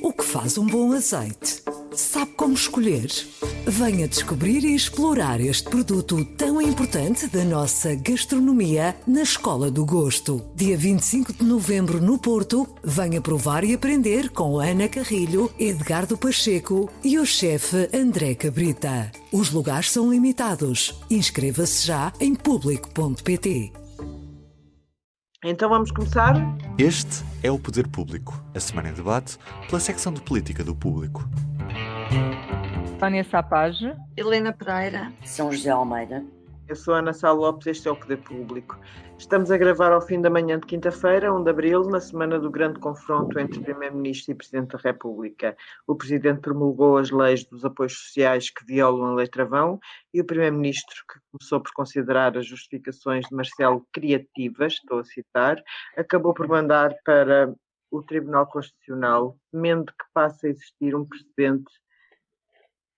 O que faz um bom azeite? Sabe como escolher? Venha descobrir e explorar este produto tão importante da nossa gastronomia na Escola do Gosto. Dia 25 de novembro no Porto, venha provar e aprender com Ana Carrilho, Edgardo Pacheco e o chefe André Cabrita. Os lugares são limitados. Inscreva-se já em público.pt. Então vamos começar? Este é o Poder Público, a semana em debate pela secção de Política do Público. Sónia Sapage, Helena Pereira, São José Almeida. Eu sou a Ana Sá Lopes, este é o Poder Público. Estamos a gravar ao fim da manhã de quinta-feira, 1 de abril, na semana do grande confronto entre Primeiro-Ministro e Presidente da República. O Presidente promulgou as leis dos apoios sociais que violam a Lei Travão e o Primeiro-Ministro, que começou por considerar as justificações de Marcelo criativas, estou a citar, acabou por mandar para o Tribunal Constitucional, temendo que passe a existir um precedente,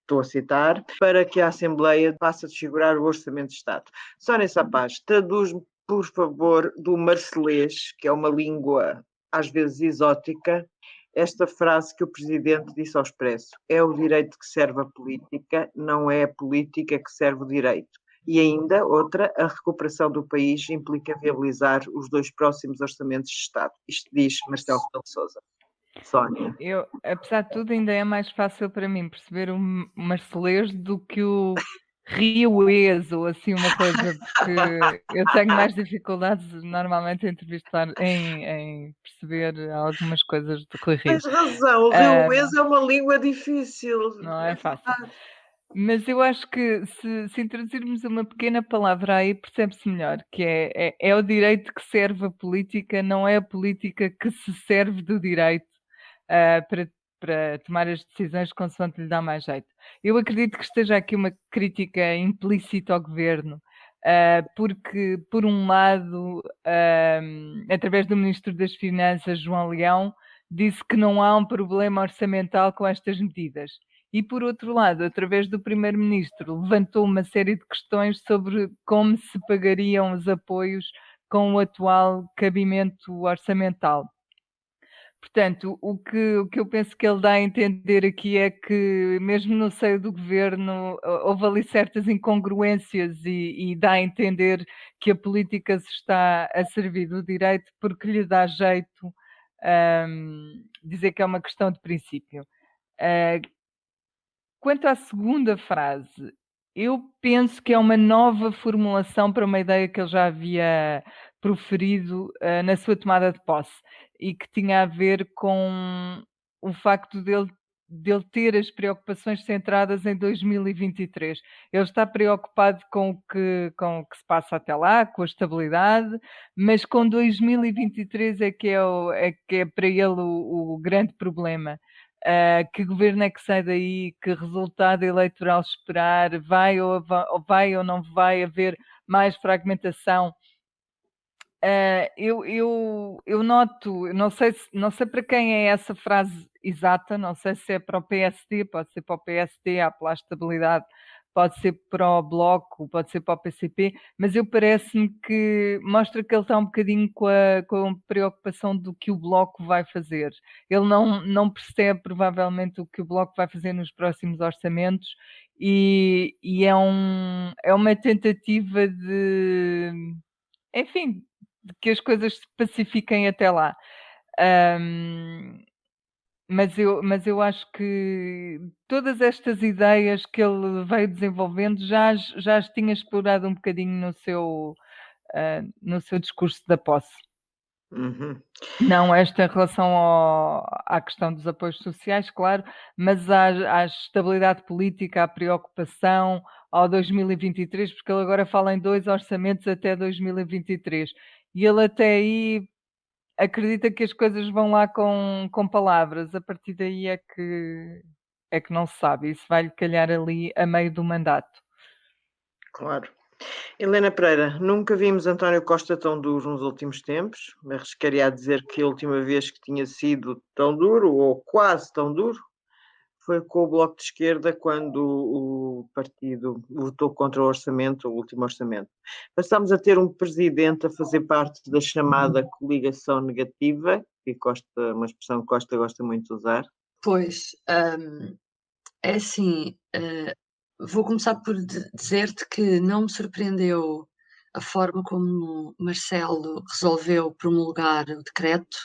estou a citar, para que a Assembleia passe a desfigurar o Orçamento de Estado. Sónia Sapaz, traduz-me, por favor, do marcelês, que é uma língua às vezes exótica, esta frase que o Presidente disse ao Expresso: é o direito que serve a política, não é a política que serve o direito. E ainda, outra, a recuperação do país implica viabilizar os 2 próximos orçamentos de Estado. Isto diz Marcelo Rebelo de Sousa. Sónia. Apesar de tudo, ainda é mais fácil para mim perceber o marcelês do que o rioês ou assim uma coisa, porque eu tenho mais dificuldades normalmente em entrevistar, em perceber algumas coisas do Rui Rio. Tens razão, o rioês é uma língua difícil. Não é fácil. Mas eu acho que se introduzirmos uma pequena palavra aí, percebe-se melhor, que é o direito que serve a política, não é a política que se serve do direito para tomar as decisões consoante lhe dá mais jeito. Eu acredito que esteja aqui uma crítica implícita ao governo, porque, por um lado, através do Ministro das Finanças, João Leão, disse que não há um problema orçamental com estas medidas. E, por outro lado, através do Primeiro-Ministro, levantou uma série de questões sobre como se pagariam os apoios com o atual cabimento orçamental. Portanto, o que eu penso que ele dá a entender aqui é que, mesmo no seio do governo, houve ali certas incongruências e dá a entender que a política se está a servir do direito porque lhe dá jeito dizer que é uma questão de princípio. Quanto à segunda frase, eu penso que é uma nova formulação para uma ideia que ele já havia proferido na sua tomada de posse e que tinha a ver com o facto dele ter as preocupações centradas em 2023. Ele está preocupado com o que se passa até lá, com a estabilidade, mas com 2023 é que é para ele o grande problema. Que governo é que sai daí, que resultado eleitoral esperar, vai ou não vai haver mais fragmentação. Eu noto, não sei para quem é essa frase exata, não sei se é para o PSD, pode ser para o PSD, a apelar à estabilidade, pode ser para o Bloco, pode ser para o PCP, mas parece-me que mostra que ele está um bocadinho com a preocupação do que o Bloco vai fazer. Ele não percebe provavelmente o que o Bloco vai fazer nos próximos orçamentos e é uma tentativa de, enfim, de que as coisas se pacifiquem até lá. Mas eu acho que todas estas ideias que ele veio desenvolvendo já as tinha explorado um bocadinho no seu discurso da posse. Uhum. Não esta em relação à questão dos apoios sociais, claro, mas à estabilidade política, à preocupação, ao 2023, porque ele agora fala em 2 orçamentos até 2023. E ele até aí acredita que as coisas vão lá com palavras, a partir daí é que não se sabe, isso vai-lhe calhar ali a meio do mandato. Claro. Helena Pereira, nunca vimos António Costa tão duro nos últimos tempos, mas arriscaria a dizer que a última vez que tinha sido tão duro, ou quase tão duro, foi com o Bloco de Esquerda, quando o partido votou contra o orçamento, o último orçamento. Passámos a ter um presidente a fazer parte da chamada coligação negativa, que Costa, uma expressão que Costa gosta muito de usar, Pois, é assim, vou começar por dizer-te que não me surpreendeu a forma como Marcelo resolveu promulgar o decreto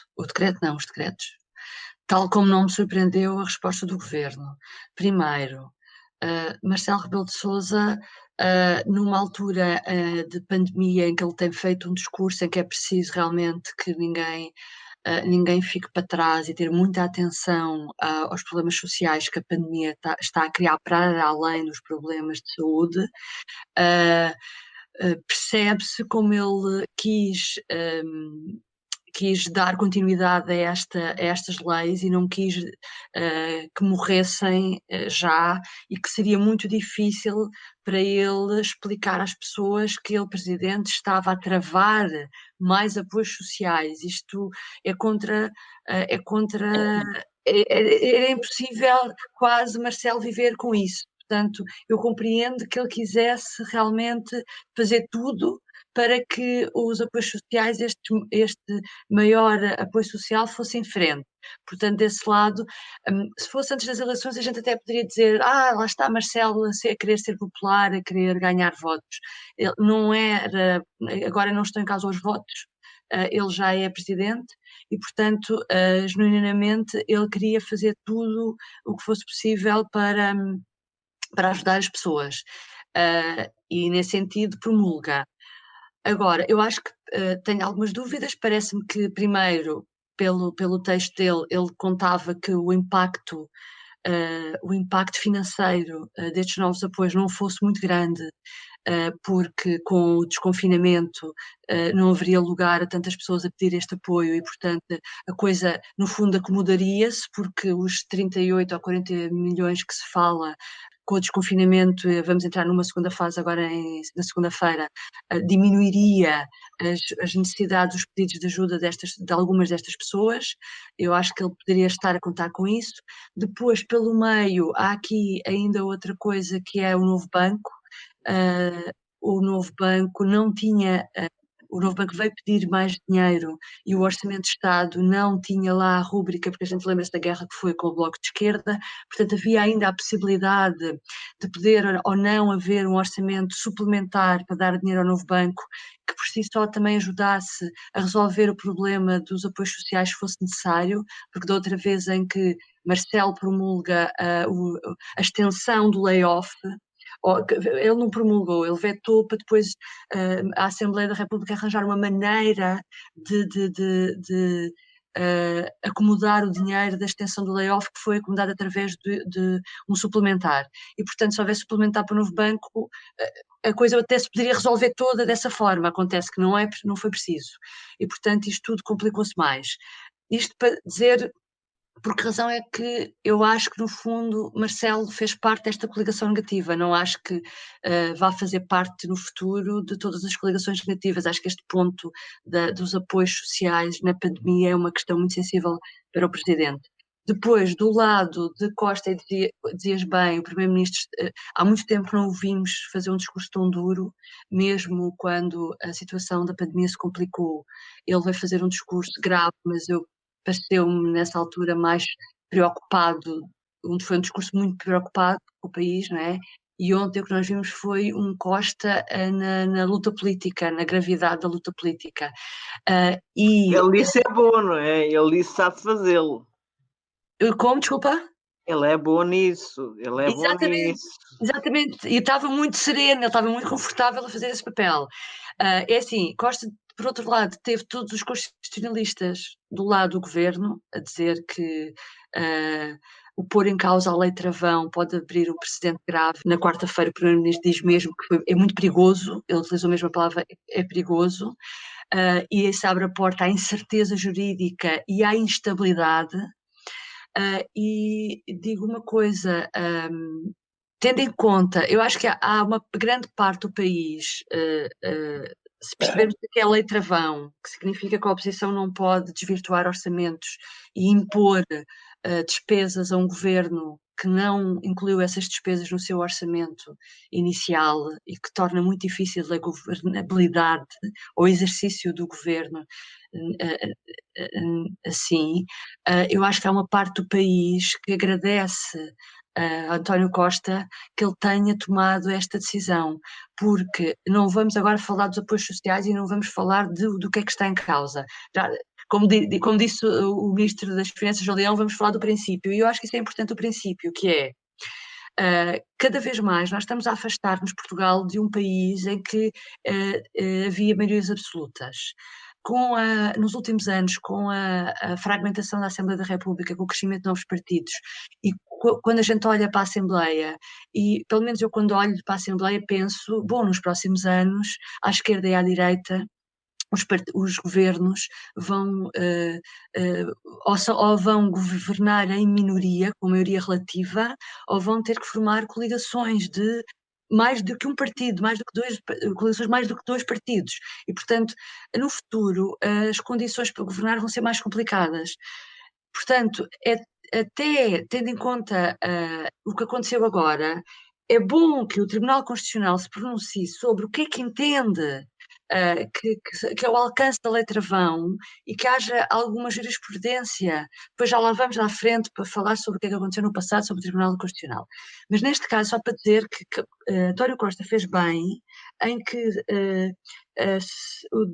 não, os decretos, tal como não me surpreendeu a resposta do governo. Primeiro, Marcelo Rebelo de Sousa, numa altura de pandemia em que ele tem feito um discurso em que é preciso realmente que ninguém fique para trás e ter muita atenção aos problemas sociais que a pandemia está a criar para além dos problemas de saúde. Percebe-se como ele quis dar continuidade a estas leis e não quis que morressem já, e que seria muito difícil para ele explicar às pessoas que ele, presidente, estava a travar mais apoios sociais. Isto é contra... Era impossível quase Marcelo viver com isso. Portanto, eu compreendo que ele quisesse realmente fazer tudo para que os apoios sociais, este maior apoio social, fosse em frente. Portanto, desse lado, se fosse antes das eleições, a gente até poderia dizer: lá está Marcelo a querer ser popular, a querer ganhar votos. Ele não era, agora não estão em causa os votos, ele já é presidente e, portanto, genuinamente, ele queria fazer tudo o que fosse possível para ajudar as pessoas, e nesse sentido promulga. Agora, eu acho que tenho algumas dúvidas. Parece-me que, primeiro, pelo texto dele, ele contava que o impacto financeiro destes novos apoios não fosse muito grande, porque com o desconfinamento não haveria lugar a tantas pessoas a pedir este apoio e, portanto, a coisa, no fundo, acomodaria-se, porque os 38 ou 40 milhões que se fala com o desconfinamento, vamos entrar numa segunda fase agora na segunda-feira, diminuiria as necessidades, os pedidos de ajuda de algumas destas pessoas. Eu acho que ele poderia estar a contar com isso. Depois, pelo meio, há aqui ainda outra coisa, que é o novo banco. O novo banco não tinha... O novo banco veio pedir mais dinheiro e o Orçamento de Estado não tinha lá a rúbrica, porque a gente lembra-se da guerra que foi com o Bloco de Esquerda. Portanto, havia ainda a possibilidade de poder ou não haver um orçamento suplementar para dar dinheiro ao novo banco, que por si só também ajudasse a resolver o problema dos apoios sociais se fosse necessário, porque da outra vez em que Marcelo promulga a extensão do layoff, ele não promulgou, ele vetou para depois a Assembleia da República arranjar uma maneira de acomodar o dinheiro da extensão do layoff, que foi acomodado através de um suplementar. E, portanto, se houvesse suplementar para o novo banco, a coisa até se poderia resolver toda dessa forma. Acontece que não foi preciso. E, portanto, isto tudo complicou-se mais. Isto para dizer... Por que razão é que eu acho que, no fundo, Marcelo fez parte desta coligação negativa. Não acho que vá fazer parte no futuro de todas as coligações negativas. Acho que este ponto dos apoios sociais na pandemia é uma questão muito sensível para o Presidente. Depois, do lado de Costa, dizias bem, o Primeiro-Ministro, há muito tempo que não o vimos fazer um discurso tão duro, mesmo quando a situação da pandemia se complicou. Ele vai fazer um discurso grave, mas pareceu-me nessa altura mais preocupado, foi um discurso muito preocupado com o país, não é? E ontem o que nós vimos foi um Costa na luta política, na gravidade da luta política. Ele disse é bom, não é? Ele disse sabe fazê-lo. Como? Desculpa? Ele é bom nisso, ele é bom nisso. Exatamente, e estava muito sereno, ele estava muito confortável a fazer esse papel. É assim, Costa, por outro lado, teve todos os constitucionalistas do lado do governo a dizer que o pôr em causa a lei travão pode abrir um precedente grave. Na quarta-feira o Primeiro-Ministro diz mesmo que é muito perigoso, ele utilizou mesmo a palavra, é perigoso, e isso abre a porta à incerteza jurídica e à instabilidade. E digo uma coisa, tendo em conta, eu acho que há uma grande parte do país, se percebermos que é a lei travão, que significa que a oposição não pode desvirtuar orçamentos e impor despesas a um governo que não incluiu essas despesas no seu orçamento inicial e que torna muito difícil a governabilidade ou exercício do governo assim. Eu acho que há uma parte do país que agradece a António Costa que ele tenha tomado esta decisão, porque não vamos agora falar dos apoios sociais e não vamos falar do que é que está em causa. Como disse o Ministro das Finanças, João Leão, vamos falar do princípio, e eu acho que isso é importante, o princípio, que é cada vez mais nós estamos a afastar-nos, Portugal, de um país em que havia maiorias absolutas. Nos últimos anos, com a fragmentação da Assembleia da República, com o crescimento de novos partidos, e quando a gente olha para a Assembleia, e pelo menos eu quando olho para a Assembleia penso, bom, nos próximos anos, à esquerda e à direita, os governos vão ou vão governar em minoria, com maioria relativa, ou vão ter que formar coligações de mais do que um partido, coligações mais do que dois partidos. E, portanto, no futuro, as condições para governar vão ser mais complicadas. Portanto, até tendo em conta o que aconteceu agora, é bom que o Tribunal Constitucional se pronuncie sobre o que é que entende que é o alcance da lei travão e que haja alguma jurisprudência. Depois já lá vamos à frente para falar sobre o que é que aconteceu no passado sobre o Tribunal Constitucional. Mas neste caso, só para dizer que António Costa fez bem em que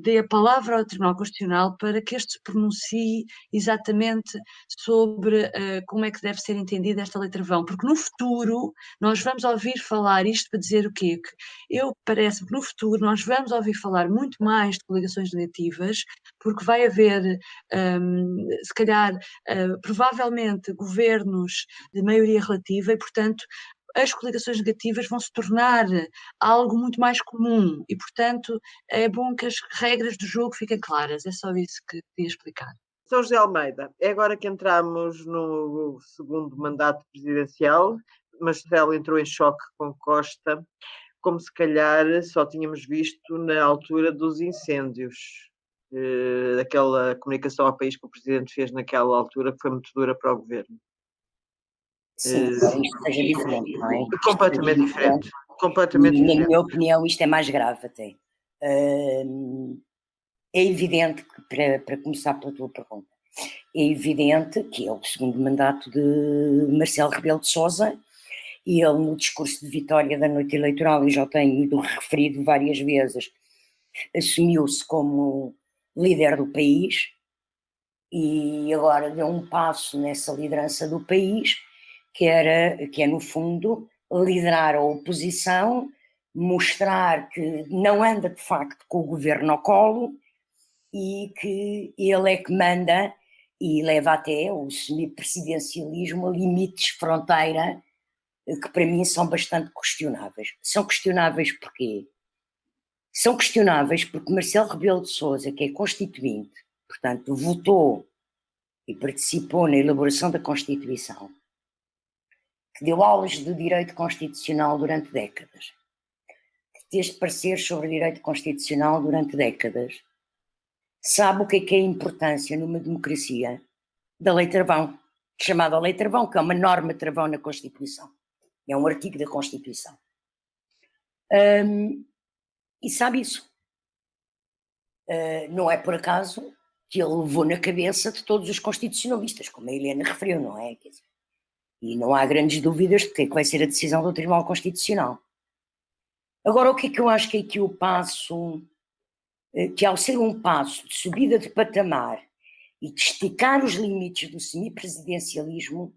dê a palavra ao Tribunal Constitucional para que este se pronuncie exatamente sobre como é que deve ser entendida esta lei travão, porque no futuro nós vamos ouvir falar, isto para dizer o quê? Que parece-me que no futuro nós vamos ouvir falar muito mais de coligações negativas, porque vai haver, se calhar, provavelmente, governos de maioria relativa e, portanto, as coligações negativas vão se tornar algo muito mais comum e, portanto, é bom que as regras do jogo fiquem claras. É só isso que queria explicar. São José Almeida, é agora que entramos no segundo mandato presidencial. Marcelo entrou em choque com Costa, como se calhar só tínhamos visto na altura dos incêndios. Aquela comunicação ao país que o Presidente fez naquela altura, que foi muito dura para o Governo. Sim, agora isto seja diferente, não é? Completamente diferente. Completamente Na diferente. minha opinião, isto é mais grave até. É evidente que, para começar pela tua pergunta, é evidente que é o segundo mandato de Marcelo Rebelo de Sousa e ele, no discurso de vitória da noite eleitoral, e já tenho referido várias vezes, assumiu-se como líder do país e agora deu um passo nessa liderança do país, que é, no fundo, liderar a oposição, mostrar que não anda, de facto, com o governo ao colo e que ele é que manda e leva até o semipresidencialismo a limites fronteira que, para mim, são bastante questionáveis. São questionáveis porquê? São questionáveis porque Marcelo Rebelo de Sousa, que é constituinte, portanto, votou e participou na elaboração da Constituição, que deu aulas de direito constitucional durante décadas, que teve pareceres sobre direito constitucional durante décadas, sabe o que é a importância numa democracia da lei travão, chamada lei travão, que é uma norma travão na Constituição, é um artigo da Constituição. E sabe isso. Não é por acaso que ele levou na cabeça de todos os constitucionalistas, como a Helena referiu, não é? Quer dizer, e não há grandes dúvidas de que vai ser a decisão do Tribunal Constitucional. Agora, o que é que eu acho que é aqui o passo, que ao ser um passo de subida de patamar e de esticar os limites do semipresidencialismo,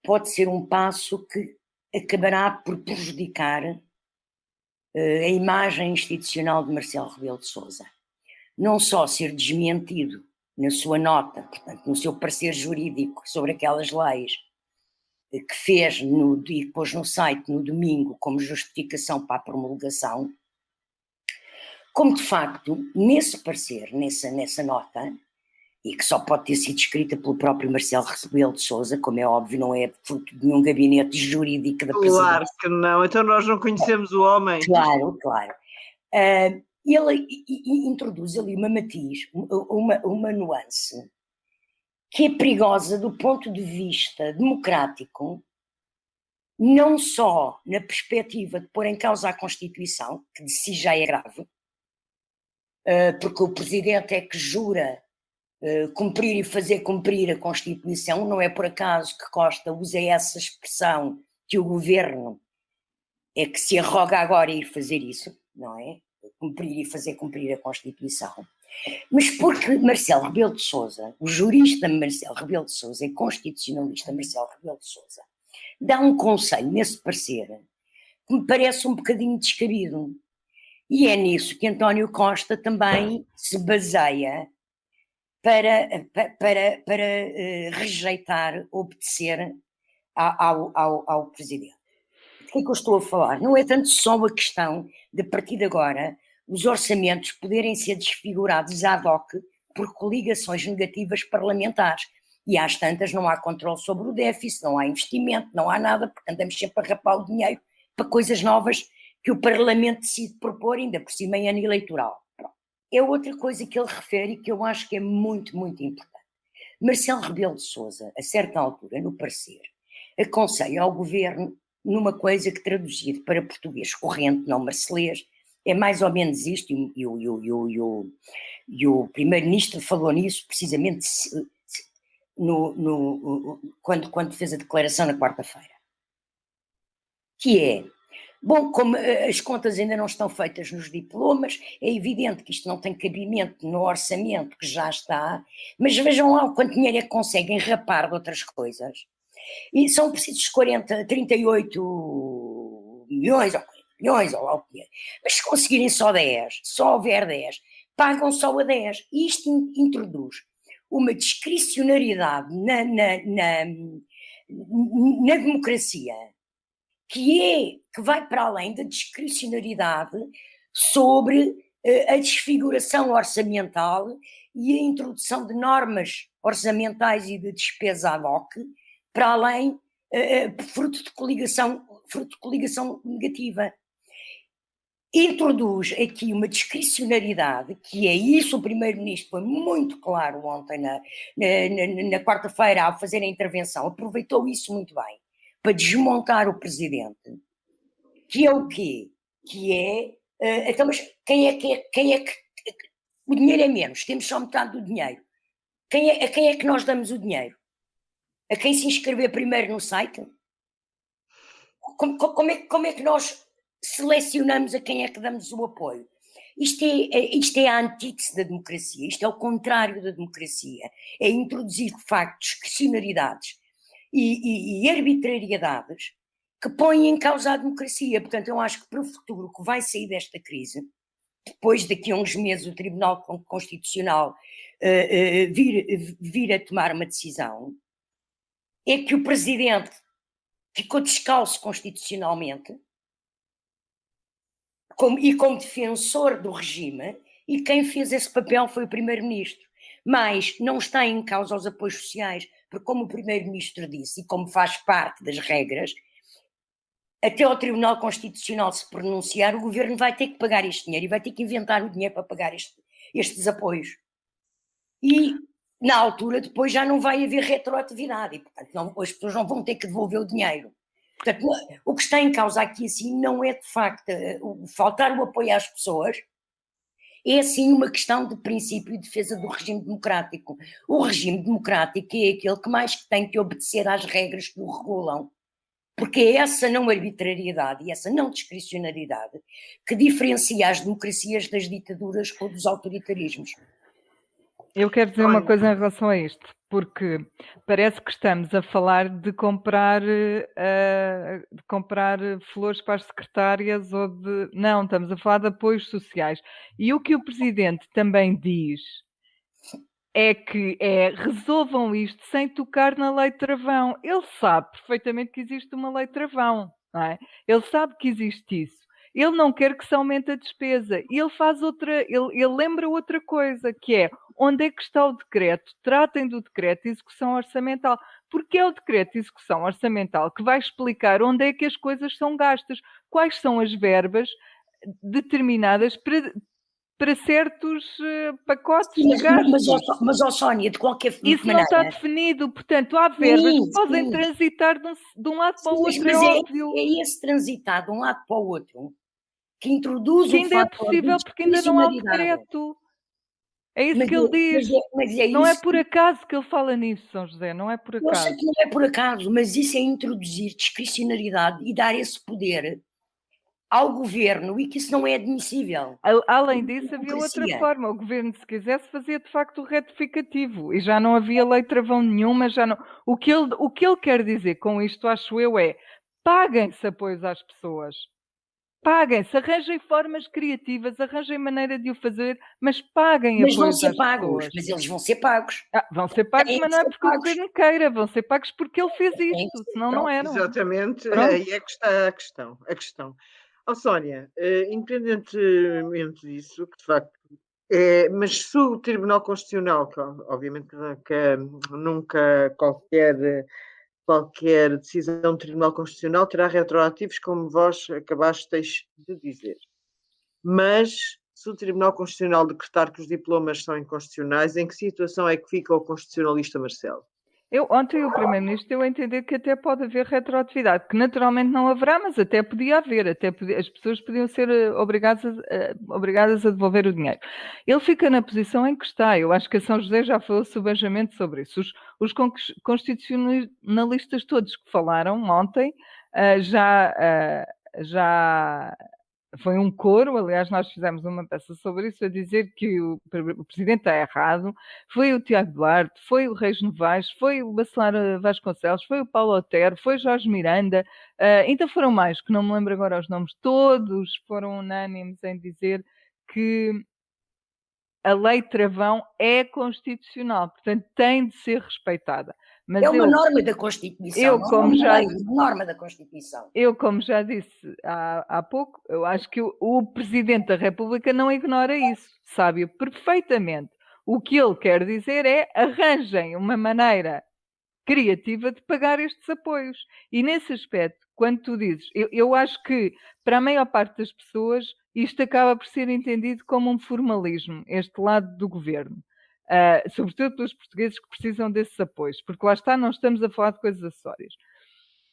pode ser um passo que acabará por prejudicar a imagem institucional de Marcelo Rebelo de Sousa. Não só ser desmentido na sua nota, portanto, no seu parecer jurídico sobre aquelas leis, que fez e pôs no site no domingo como justificação para a promulgação, como de facto, nesse parecer, nessa nota, e que só pode ter sido escrita pelo próprio Marcelo Rebelo de Sousa, como é óbvio, não é fruto de nenhum gabinete jurídico da presidência. Claro que não, então nós não conhecemos o homem. Claro. Ele introduz ali uma matiz, uma nuance, que é perigosa do ponto de vista democrático, não só na perspectiva de pôr em causa a Constituição, que de si já é grave, porque o Presidente é que jura cumprir e fazer cumprir a Constituição, não é por acaso que Costa usa essa expressão que o Governo é que se arroga agora a ir fazer isso, não é? Cumprir e fazer cumprir a Constituição. Mas porque Marcelo Rebelo de Sousa, o jurista Marcelo Rebelo de Sousa e constitucionalista Marcelo Rebelo de Sousa, dá um conselho nesse parecer que me parece um bocadinho descabido. E é nisso que António Costa também se baseia para rejeitar, obedecer ao Presidente. O que é que eu estou a falar? Não é tanto só a questão de, a partir de agora, os orçamentos poderem ser desfigurados ad hoc por coligações negativas parlamentares. E às tantas não há controle sobre o déficit, não há investimento, não há nada, porque andamos sempre a rapar o dinheiro para coisas novas que o Parlamento decide propor, ainda por cima em ano eleitoral. Pronto. É outra coisa que ele refere e que eu acho que é muito, muito importante. Marcelo Rebelo de Sousa, a certa altura, no parecer, aconselha ao Governo numa coisa que, traduzido para português corrente, não marcelês, é mais ou menos isto, e o Primeiro-Ministro falou nisso precisamente quando fez a declaração na quarta-feira, que é, bom, como as contas ainda não estão feitas nos diplomas, é evidente que isto não tem cabimento no orçamento que já está, mas vejam lá o quanto dinheiro é que conseguem rapar de outras coisas. E são precisos 38 milhões ou 40 milhões, ou lá o que é. Mas se conseguirem só 10, só houver 10, pagam só a 10. E isto introduz uma discricionariedade na democracia que vai para além da discricionariedade sobre a desfiguração orçamental e a introdução de normas orçamentais e de despesa ad hoc, para além, fruto de coligação negativa. Introduz aqui uma discricionariedade, que é isso, o Primeiro-Ministro foi muito claro ontem, na quarta-feira, ao fazer a intervenção, aproveitou isso muito bem, para desmontar o Presidente, que é o quê? Que é, então, mas quem é que o dinheiro é menos, temos só metade do dinheiro. A quem é que nós damos o dinheiro? A quem se inscrever primeiro no site? Como é que nós selecionamos a quem é que damos o apoio? Isto é a antítese da democracia, isto é o contrário da democracia, é introduzir de facto discricionariedades e arbitrariedades que põem em causa a democracia. Portanto, eu acho que para o futuro que vai sair desta crise, depois daqui a uns meses o Tribunal Constitucional vir a tomar uma decisão, é que o Presidente ficou descalço constitucionalmente como defensor do regime, e quem fez esse papel foi o Primeiro-Ministro. Mas não está em causa os apoios sociais, porque como o Primeiro-Ministro disse, e como faz parte das regras, até ao Tribunal Constitucional se pronunciar, o Governo vai ter que pagar este dinheiro e vai ter que inventar o dinheiro para pagar estes apoios. E na altura depois já não vai haver retroatividade e, portanto, as pessoas não vão ter que devolver o dinheiro. Portanto, o que está em causa aqui, assim, não é de facto faltar o apoio às pessoas, é sim uma questão de princípio e defesa do regime democrático. O regime democrático é aquele que mais tem que obedecer às regras que o regulam, porque é essa não arbitrariedade e essa não discricionariedade que diferencia as democracias das ditaduras ou dos autoritarismos. Eu quero dizer uma coisa em relação a isto, porque parece que estamos a falar de comprar flores para as secretárias ou de... Não, estamos a falar de apoios sociais. E o que o Presidente também diz é que resolvam isto sem tocar na lei travão. Ele sabe perfeitamente que existe uma lei travão, não é? Ele sabe que existe isso. Ele não quer que se aumente a despesa. E ele faz ele lembra outra coisa, que é onde é que está o decreto? Tratem do decreto de execução orçamental, porque é o decreto de execução orçamental que vai explicar onde é que as coisas são gastas, quais são as verbas determinadas para certos pacotes Sim, de gastos. ó, Sónia, de qualquer Isso não está definido, portanto, há verbas que podem transitar de um lado para o outro, mas é óbvio. é esse transitar de um lado para o outro que introduz Que um ainda é fator possível de porque ainda não há o discricionariedade. decreto. É isso que ele diz. Não é por acaso que ele fala nisso, São José, não é por Eu sei acaso. que não é por acaso, mas isso é introduzir discricionariedade e dar esse poder ao governo e que isso não é admissível. Além disso, havia outra forma. O governo, se quisesse, fazia de facto o retificativo e já não havia lei travão nenhuma. Já não... o que ele quer dizer com isto, acho eu, é paguem-se apoios às pessoas. Paguem-se, arranjem formas criativas, arranjem maneira de o fazer, mas paguem Mas apoios vão às ser pagos, pessoas. mas eles vão ser pagos. Vão ser pagos, mas não é porque o governo queira, vão ser pagos porque ele fez isto, senão não eram. Exatamente, Pronto. aí é que está a questão. Sónia, independentemente disso, que de facto mas se o Tribunal Constitucional, que obviamente que nunca qualquer decisão do Tribunal Constitucional terá retroativos, como vós acabasteis de dizer. Mas se o Tribunal Constitucional decretar que os diplomas são inconstitucionais, em que situação é que fica o constitucionalista Marcelo? Ontem o Primeiro-Ministro deu a entender que até pode haver retroatividade, que naturalmente não haverá, mas até podia haver, as pessoas podiam ser obrigadas a devolver o dinheiro. Ele fica na posição em que está. Eu acho que a São José já falou subejamente sobre isso. Os constitucionalistas todos que falaram ontem já foi um coro, aliás, nós fizemos uma peça sobre isso, a dizer que o Presidente está errado, foi o Tiago Duarte, foi o Reis Novaes, foi o Bacelar Vasconcelos, foi o Paulo Otero, foi Jorge Miranda, ainda foram mais, que não me lembro agora os nomes, todos foram unânimes em dizer que a lei travão é constitucional, portanto tem de ser respeitada. Mas é uma norma da Constituição, uma norma da Constituição. Eu, como já disse há pouco, eu acho que o Presidente da República não ignora isso, sabe perfeitamente. O que ele quer dizer é arranjem uma maneira criativa de pagar estes apoios. E nesse aspecto, quando tu dizes, eu acho que para a maior parte das pessoas isto acaba por ser entendido como um formalismo, este lado do governo. Sobretudo pelos portugueses que precisam desses apoios, porque lá está, não estamos a falar de coisas acessórias.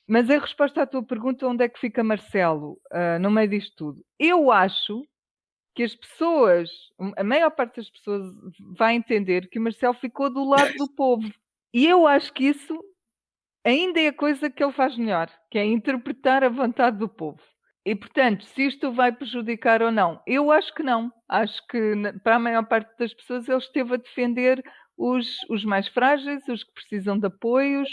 Mas em resposta à tua pergunta, onde é que fica Marcelo no meio disto tudo? Eu acho que as pessoas, a maior parte das pessoas vai entender que o Marcelo ficou do lado do povo. E eu acho que isso ainda é a coisa que ele faz melhor, que é interpretar a vontade do povo. E, portanto, se isto vai prejudicar ou não, eu acho que não. Acho que, para a maior parte das pessoas, ele esteve a defender os mais frágeis, os que precisam de apoios.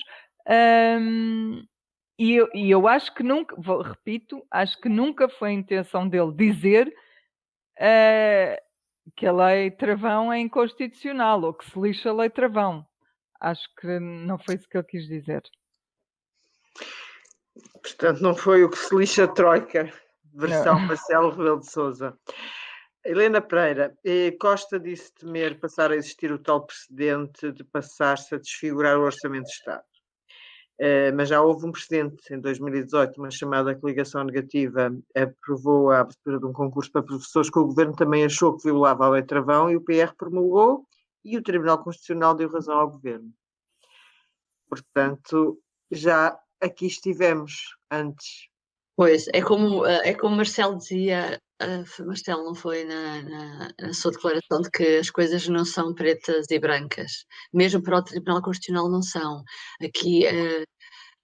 E eu acho que nunca, repito, acho que nunca foi a intenção dele dizer que a lei travão é inconstitucional ou que se lixa a lei travão. Acho que não foi isso que ele quis dizer. Portanto, não foi o que se lixa a Troika, versão Marcelo Rebelo de Sousa. Helena Pereira, Costa disse temer passar a existir o tal precedente de passar-se a desfigurar o Orçamento de Estado. Mas já houve um precedente em 2018, uma chamada coligação negativa aprovou a abertura de um concurso para professores que o governo também achou que violava a lei travão e o PR promulgou e o Tribunal Constitucional deu razão ao governo. Portanto, já aqui estivemos antes. Pois, é como Marcelo dizia, Marcelo não foi na sua declaração de que as coisas não são pretas e brancas, mesmo para o Tribunal Constitucional não são. Aqui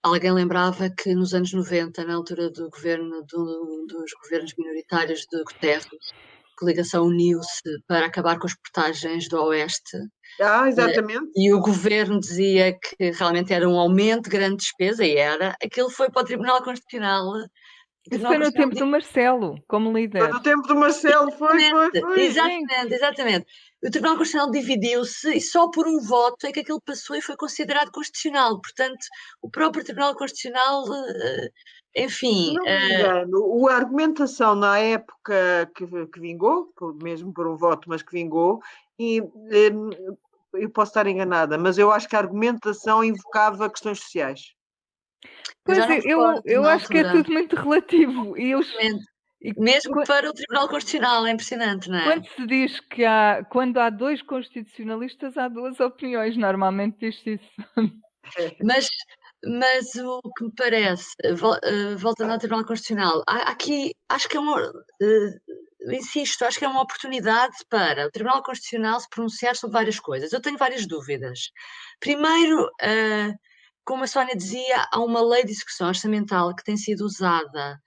alguém lembrava que nos anos 90, na altura do governo dos governos minoritários de Guterres, a coligação uniu-se para acabar com as portagens do Oeste. Exatamente. E o governo dizia que realmente era um aumento de grande despesa, e era. Aquilo foi para o Tribunal Constitucional. Isso foi no tempo do Marcelo, como líder. Foi no tempo do Marcelo, foi. Exatamente. O Tribunal Constitucional dividiu-se e só por um voto é que aquilo passou e foi considerado constitucional. Portanto, o próprio Tribunal Constitucional, enfim... Não me engano, a argumentação na época que vingou, mesmo por um voto, mas que vingou, e eu posso estar enganada, mas eu acho que a argumentação invocava questões sociais. Pois eu acho que é tudo muito relativo. Mesmo para o Tribunal Constitucional, é impressionante, não é? Quando se diz que quando há 2 constitucionalistas, há 2 opiniões, normalmente diz-se isso. Mas o que me parece, voltando ao Tribunal Constitucional, há aqui, acho que insisto, acho que é uma oportunidade para o Tribunal Constitucional se pronunciar sobre várias coisas. Eu tenho várias dúvidas. Primeiro, como a Sónia dizia, há uma lei de execução orçamental que tem sido usada,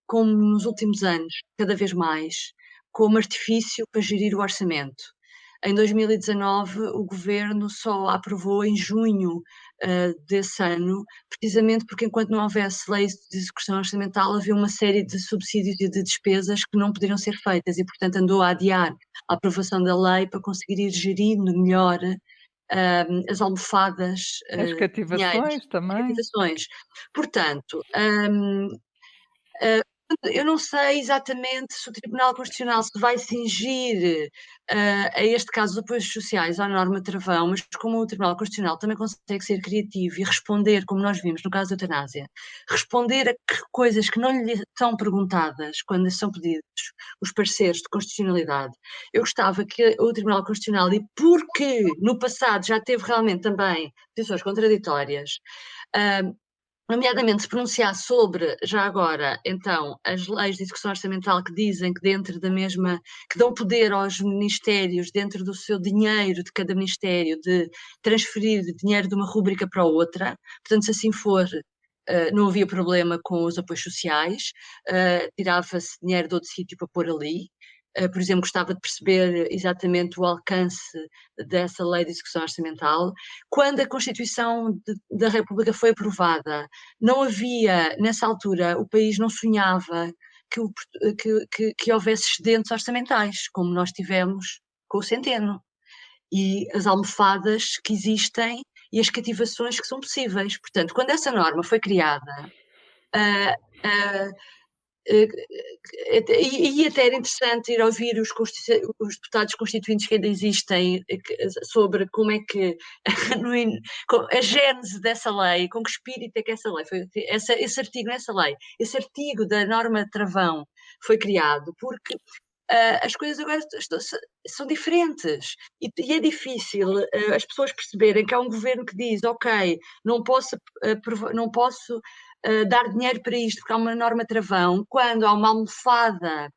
como nos últimos anos, cada vez mais, como artifício para gerir o orçamento. Em 2019, o Governo só a aprovou em junho desse ano, precisamente porque enquanto não houvesse lei de execução orçamental, havia uma série de subsídios e de despesas que não poderiam ser feitas e, portanto, andou a adiar a aprovação da lei para conseguir ir gerindo melhor as almofadas, As cativações também. cativações. Portanto, eu não sei exatamente se o Tribunal Constitucional se vai cingir a este caso dos apoios sociais, à norma travão, mas como o Tribunal Constitucional também consegue ser criativo e responder, como nós vimos no caso da eutanásia, responder a coisas que não lhe são perguntadas quando são pedidos os pareceres de constitucionalidade. Eu gostava que o Tribunal Constitucional, e porque no passado já teve realmente também posições contraditórias, nomeadamente se pronunciar sobre, já agora, então, as leis de execução orçamental que dizem que dentro da mesma, que dão poder aos ministérios, dentro do seu dinheiro de cada ministério, de transferir dinheiro de uma rúbrica para outra, portanto, se assim for, não havia problema com os apoios sociais, tirava-se dinheiro de outro sítio para pôr ali. Por exemplo, gostava de perceber exatamente o alcance dessa lei de execução orçamental. Quando a Constituição da República foi aprovada, não havia, nessa altura, o país não sonhava que houvesse excedentes orçamentais, como nós tivemos com o Centeno. E as almofadas que existem e as cativações que são possíveis. Portanto, quando essa norma foi criada, e até era interessante ir ouvir os deputados constituintes que ainda existem sobre como é que a gênese dessa lei, com que espírito é que essa lei foi, esse artigo nessa lei, esse artigo da norma travão foi criado, porque as coisas agora são diferentes e é difícil as pessoas perceberem que há um governo que diz, ok, não posso dar dinheiro para isto porque há uma norma travão, quando há uma almofada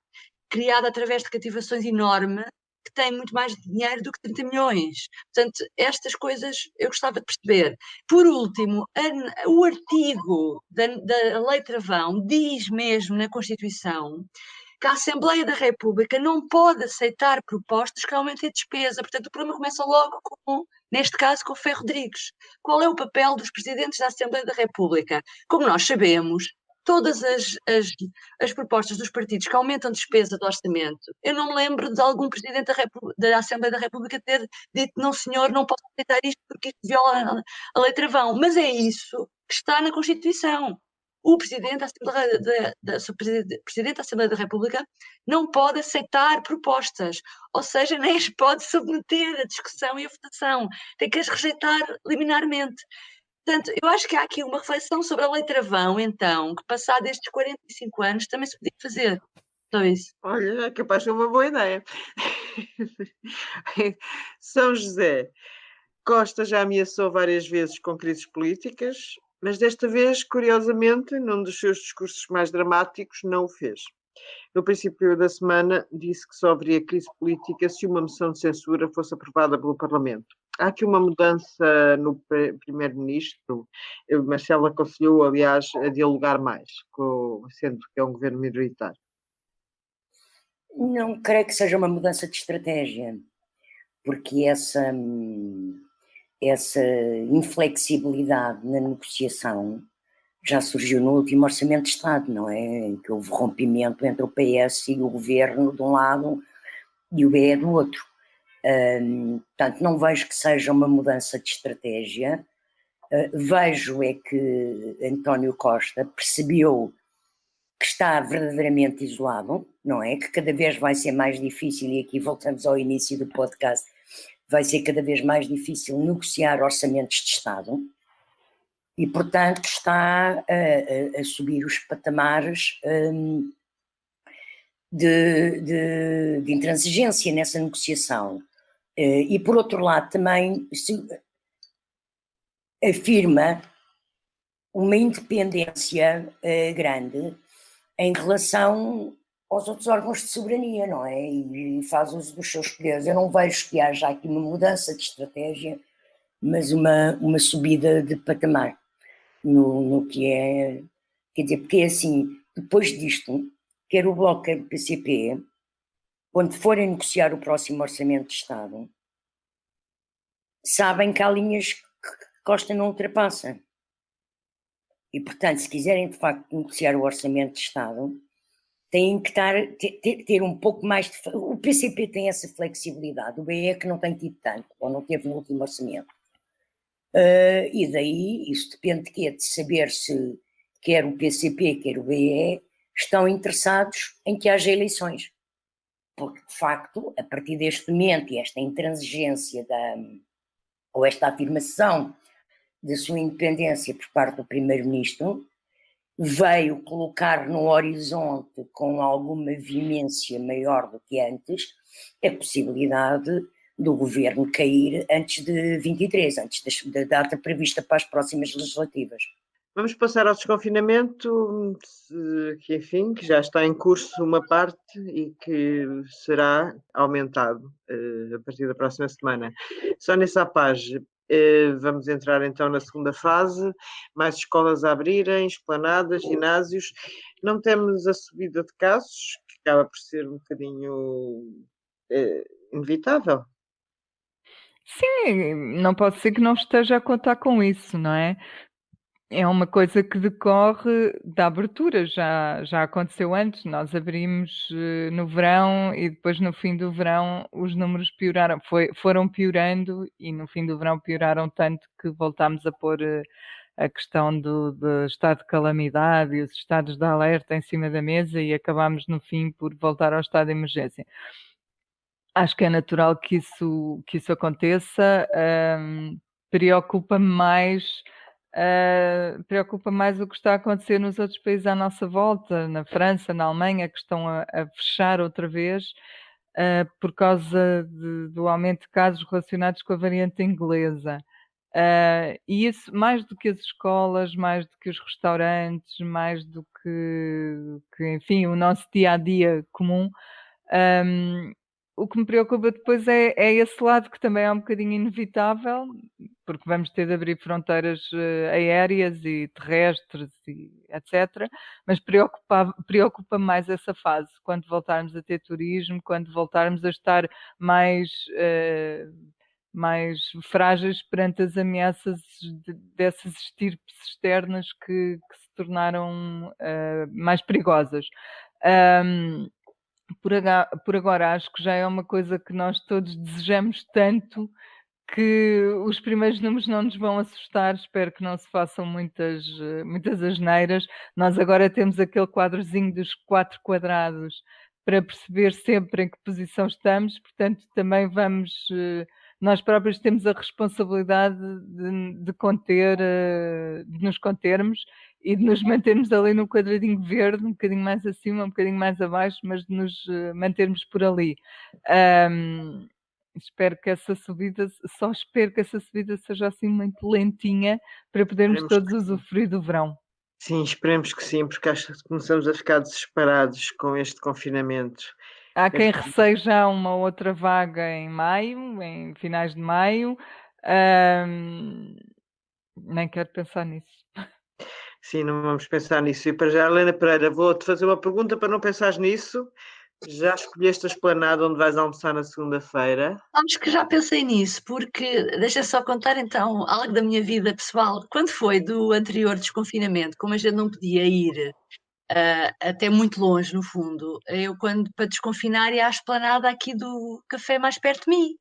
criada através de cativações enorme que tem muito mais dinheiro do que 30 milhões. Portanto, estas coisas eu gostava de perceber. Por último, o artigo da Lei Travão diz mesmo na Constituição que a Assembleia da República não pode aceitar propostas que aumentem a despesa. Portanto, o problema começa logo neste caso, com o Ferro Rodrigues. Qual é o papel dos presidentes da Assembleia da República? Como nós sabemos, todas as propostas dos partidos que aumentam a despesa do orçamento, eu não me lembro de algum presidente da Assembleia da República ter dito, não senhor, não posso aceitar isto porque isto viola a Lei Travão. Mas é isso que está na Constituição. O Presidente da Assembleia da República não pode aceitar propostas, ou seja, nem as pode submeter à discussão e à votação, tem que as rejeitar liminarmente. Portanto, eu acho que há aqui uma reflexão sobre a Lei Travão, então, que passado estes 45 anos também se podia fazer. Só isso. Olha, é capaz de ser uma boa ideia. São José, Costa já ameaçou várias vezes com crises políticas, mas desta vez, curiosamente, num dos seus discursos mais dramáticos, não o fez. No princípio da semana, disse que só haveria crise política se uma moção de censura fosse aprovada pelo Parlamento. Há aqui uma mudança no primeiro-ministro. Marcelo aconselhou, aliás, a dialogar mais, sendo que é um governo minoritário. Não creio que seja uma mudança de estratégia, porque essa inflexibilidade na negociação já surgiu no último Orçamento de Estado, não é? Em que houve rompimento entre o PS e o Governo de um lado e o BE do outro. Portanto, não vejo que seja uma mudança de estratégia. Vejo é que António Costa percebeu que está verdadeiramente isolado, não é? Que cada vez vai ser mais difícil, e aqui voltamos ao início do podcast, vai ser cada vez mais difícil negociar orçamentos de Estado e, portanto, está a subir os patamares de intransigência nessa negociação. E, por outro lado, também se afirma uma independência grande em relação aos outros órgãos de soberania, não é? E faz uso dos seus poderes. Eu não vejo que haja aqui uma mudança de estratégia, mas uma subida de patamar no que é... Quer dizer, porque é assim, depois disto, quer o Bloco, quer o PCP, quando forem negociar o próximo Orçamento de Estado, sabem que há linhas que Costa não ultrapassa. E, portanto, se quiserem, de facto, negociar o Orçamento de Estado, têm que ter um pouco mais de... O PCP tem essa flexibilidade, o BE é que não tem tido tanto, ou não teve no último orçamento. E daí, isso depende de quê? De saber se quer o PCP, quer o BE, estão interessados em que haja eleições. Porque, de facto, a partir deste momento, e esta intransigência ou esta afirmação da sua independência por parte do Primeiro-Ministro, veio colocar no horizonte, com alguma veemência maior do que antes, a possibilidade do governo cair antes de 23, antes da data prevista para as próximas legislativas. Vamos passar ao desconfinamento, que enfim, que já está em curso uma parte e que será aumentado a partir da próxima semana. Sónia Sapage, vamos entrar então na segunda fase, mais escolas a abrirem, esplanadas, ginásios. Não temos a subida de casos, que acaba por ser um bocadinho inevitável. Sim, não pode ser que não esteja a contar com isso, não é? É uma coisa que decorre da abertura, já aconteceu antes, nós abrimos no verão e depois no fim do verão os números pioraram, foram piorando e no fim do verão pioraram tanto que voltámos a pôr a questão do estado de calamidade e os estados de alerta em cima da mesa e acabámos no fim por voltar ao estado de emergência. Acho que é natural que isso aconteça, preocupa-me mais o que está a acontecer nos outros países à nossa volta, na França, na Alemanha, que estão a fechar outra vez, por causa do aumento de casos relacionados com a variante inglesa. E isso, mais do que as escolas, mais do que os restaurantes, mais do que enfim, o nosso dia-a-dia comum, o que me preocupa depois é esse lado que também é um bocadinho inevitável, porque vamos ter de abrir fronteiras aéreas e terrestres e etc. Mas preocupa mais essa fase, quando voltarmos a ter turismo, quando voltarmos a estar mais frágeis perante as ameaças dessas estirpes externas que se tornaram mais perigosas. Por agora acho que já é uma coisa que nós todos desejamos tanto que os primeiros números não nos vão assustar, espero que não se façam muitas asneiras. Nós agora temos aquele quadrozinho dos 4 quadrados para perceber sempre em que posição estamos, portanto também nós próprios temos a responsabilidade de conter, de nos contermos e de nos mantermos ali no quadradinho verde, um bocadinho mais acima, um bocadinho mais abaixo, mas de nos mantermos por ali. Espero que essa subida seja assim muito lentinha para podermos Esperemos todos usufruir do verão. Sim, esperemos que sim, porque acho que começamos a ficar desesperados com este confinamento. Há quem receie já uma outra vaga em maio, em finais de maio. Nem quero pensar nisso. Sim, não vamos pensar nisso. E para já, Helena Pereira, vou-te fazer uma pergunta para não pensares nisso. Já escolheste a esplanada onde vais almoçar na segunda-feira? Acho que já pensei nisso, porque deixa só contar então algo da minha vida pessoal. Quando foi do anterior desconfinamento, como a gente não podia ir até muito longe, no fundo, eu para desconfinar ia à esplanada aqui do café mais perto de mim.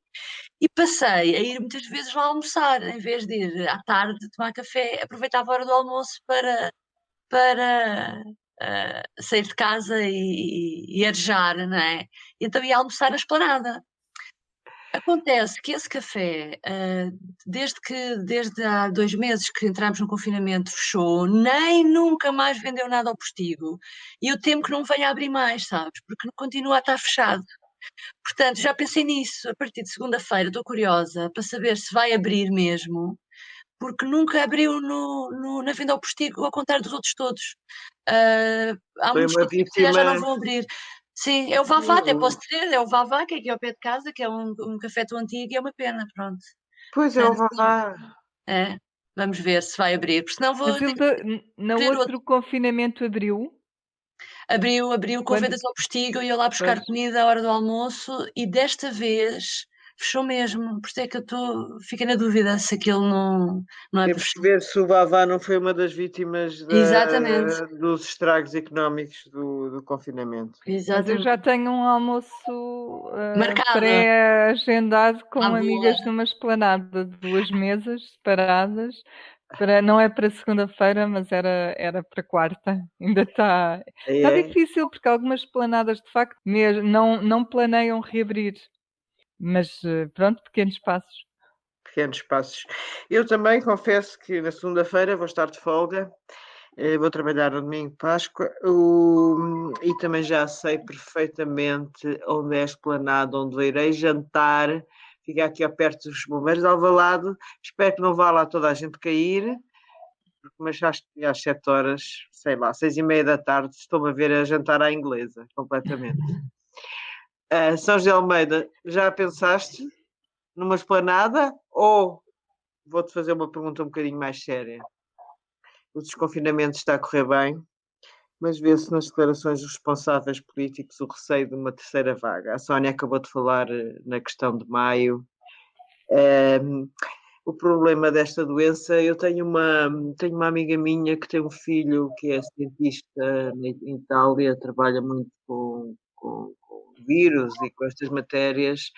E passei a ir muitas vezes lá almoçar, em vez de ir à tarde tomar café, aproveitava a hora do almoço para sair de casa e arejar, não é? E então ia almoçar à esplanada. Acontece que esse café, desde há 2 meses que entramos no confinamento, fechou, nem nunca mais vendeu nada ao Postigo. E eu temo que não venha a abrir mais, sabes? Porque continua a estar fechado. Portanto, já pensei nisso. A partir de segunda-feira estou curiosa para saber se vai abrir mesmo, porque nunca abriu na venda ao Postigo, ao contrário dos outros todos. Há Foi muitos uma que se calhar já não vítima. vão abrir. Sim, é o Vavá, até posso dizer, é o Vavá, que é aqui ao pé de casa, que é um café tão antigo e é uma pena, pronto. Pois é, o Portanto, Vavá. é, vamos ver se vai abrir, porque senão vou Mas ele ter que no escolher outro. outro confinamento abriu? Abriu com Quando? vendas ao Postigo, eu ia lá buscar Pois. comida à hora do almoço e desta vez fechou mesmo, por isso é que fiquei na dúvida se aquilo não é para Temos que fechar. ver se o Vavá não foi uma das vítimas Exatamente, dos estragos económicos do confinamento. Mas eu já exatamente. tenho um almoço Marcada. pré-agendado À com boa. amigas numa esplanada de 2 mesas separadas. Não é para segunda-feira, mas era para quarta. Ainda está É, difícil, porque algumas esplanadas, de facto, mesmo, não planeiam reabrir. Mas pronto, pequenos passos. pequenos passos. Eu também confesso que na segunda-feira vou estar de folga. Vou trabalhar no domingo de Páscoa e também já sei perfeitamente onde é a esplanada, onde irei jantar. Fica aqui ao perto dos bombeiros de Alvalade. Espero que não vá lá toda a gente cair, mas acho que às 7 horas, sei lá, 6:30 da tarde, estou-me a ver a jantar à inglesa, completamente. São José de Almeida, já pensaste numa esplanada ou vou-te fazer uma pergunta um bocadinho mais séria? O desconfinamento está a correr bem, mas vê-se nas declarações dos responsáveis políticos o receio de uma terceira vaga. A Sónia acabou de falar na questão de maio. O problema desta doença, eu tenho uma amiga minha que tem um filho que é cientista em Itália, trabalha muito com vírus e com estas matérias,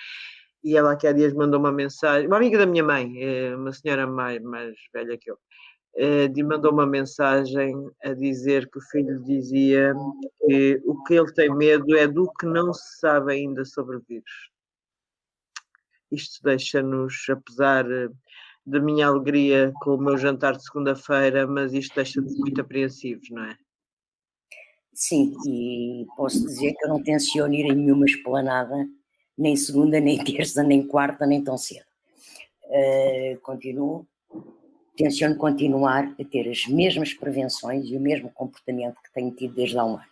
e ela aqui há dias mandou uma mensagem, uma amiga da minha mãe, uma senhora mais velha que eu, mandou uma mensagem a dizer que o filho dizia que o que ele tem medo é do que não se sabe ainda sobre o vírus. Isto deixa-nos, apesar da minha alegria com o meu jantar de segunda-feira, mas isto deixa-nos muito apreensivos, não é? Sim, e posso dizer que eu não tenciono ir em nenhuma esplanada, nem segunda, nem terça, nem quarta, nem tão cedo. Tenciono continuar a ter as mesmas prevenções e o mesmo comportamento que tenho tido desde há um ano.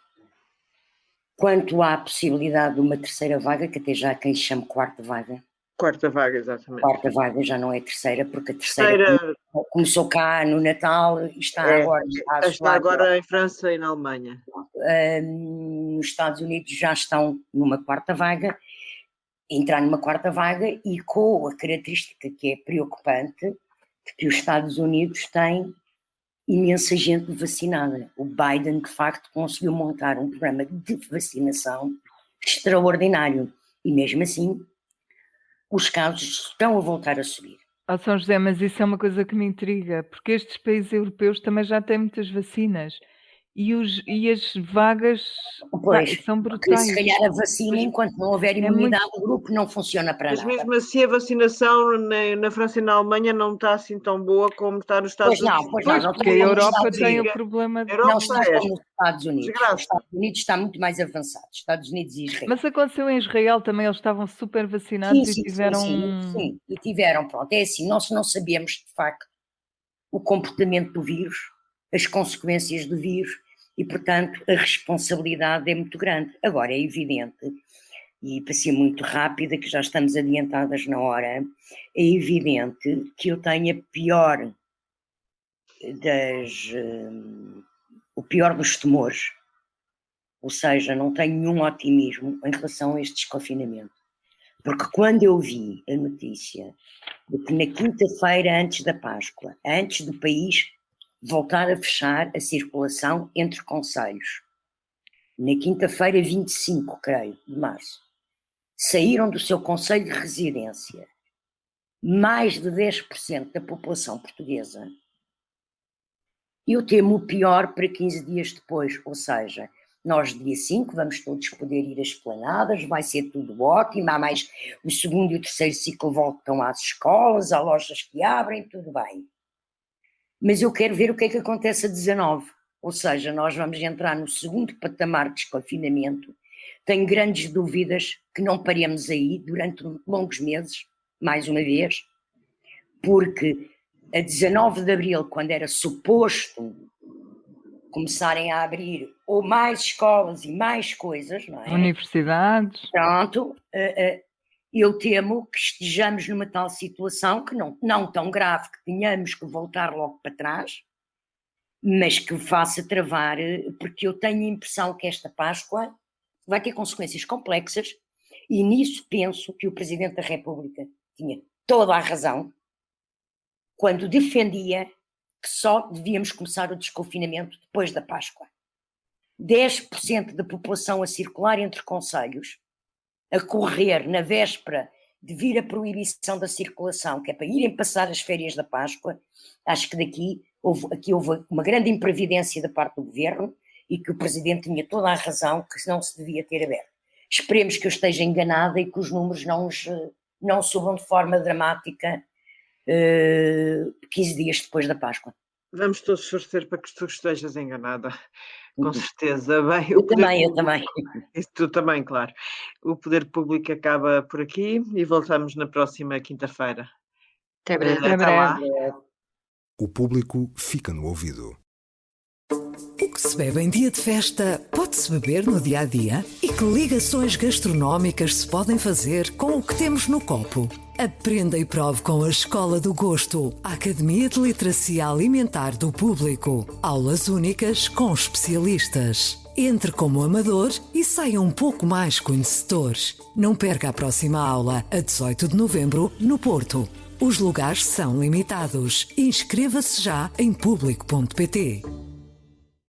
Quanto à possibilidade de uma terceira vaga, que até já há quem chame quarta vaga. Quarta vaga, exatamente. Quarta vaga já não é terceira, porque a terceira começou cá no Natal e está agora em França e na Alemanha. Nos Estados Unidos já estão numa quarta vaga, entrar numa quarta vaga e com a característica que é preocupante de que os Estados Unidos têm imensa gente vacinada. O Biden, de facto, conseguiu montar um programa de vacinação extraordinário e mesmo assim os casos estão a voltar a subir. São José, mas isso é uma coisa que me intriga, porque estes países europeus também já têm muitas vacinas e as vagas são porque se brutais. calhar a vacina, enquanto não houver imunidade do grupo, não funciona para Mas nada. mesmo assim a vacinação na França e na Alemanha não está assim tão boa como está nos Estados Unidos. Pois não, porque a Europa tem o problema de... Não está como nos Estados Unidos. Desgraça. Os Estados Unidos está muito mais avançado. Estados Unidos e Israel. Mas aconteceu em Israel também, eles estavam super vacinados e tiveram... Sim, e tiveram, pronto, é assim, nós não sabemos de facto o comportamento do vírus, as consequências do vírus e, portanto, a responsabilidade é muito grande. Agora, é evidente, e para ser muito rápida, que já estamos adiantadas na hora, é evidente que eu tenho o pior dos temores, ou seja, não tenho nenhum otimismo em relação a este desconfinamento. Porque quando eu vi a notícia de que na quinta-feira antes da Páscoa, antes do país voltar a fechar a circulação entre concelhos, na quinta-feira 25, creio, de março, saíram do seu concelho de residência mais de 10% da população portuguesa, eu temo o pior para 15 dias depois, ou seja, Nós, dia 5, vamos todos poder ir às esplanadas, vai ser tudo ótimo, há mais o segundo e o terceiro ciclo voltam às escolas, há lojas que abrem, tudo bem. Mas eu quero ver o que é que acontece a 19, ou seja, nós vamos entrar no segundo patamar de desconfinamento. Tenho grandes dúvidas que não paremos aí durante longos meses, mais uma vez, porque a 19 de Abril, quando era suposto começarem a abrir ou mais escolas e mais coisas, não é? Universidades. Pronto, eu temo que estejamos numa tal situação que não tão grave que tenhamos que voltar logo para trás, mas que faça travar, porque eu tenho a impressão que esta Páscoa vai ter consequências complexas e nisso penso que o Presidente da República tinha toda a razão quando defendia que só devíamos começar o desconfinamento depois da Páscoa. 10% da população a circular entre concelhos, a correr na véspera de vir a proibição da circulação, que é para irem passar as férias da Páscoa, acho que aqui houve uma grande imprevidência da parte do Governo e que o Presidente tinha toda a razão que não se devia ter aberto. Esperemos que eu esteja enganada e que os números não subam de forma dramática 15 dias depois da Páscoa. Vamos todos torcer para que tu estejas enganada, com certeza. Bem, eu também. E tu também, claro. O Poder Público acaba por aqui e voltamos na próxima quinta-feira. Até breve. Até lá. O público fica no ouvido. O que se bebe em dia de festa pode-se beber no dia a dia? E que ligações gastronómicas se podem fazer com o que temos no copo? Aprenda e prove com a Escola do Gosto, a Academia de Literacia Alimentar do Público. Aulas únicas com especialistas. Entre como amador e saia um pouco mais conhecedor. Não perca a próxima aula, a 18 de novembro, no Porto. Os lugares são limitados. Inscreva-se já em público.pt.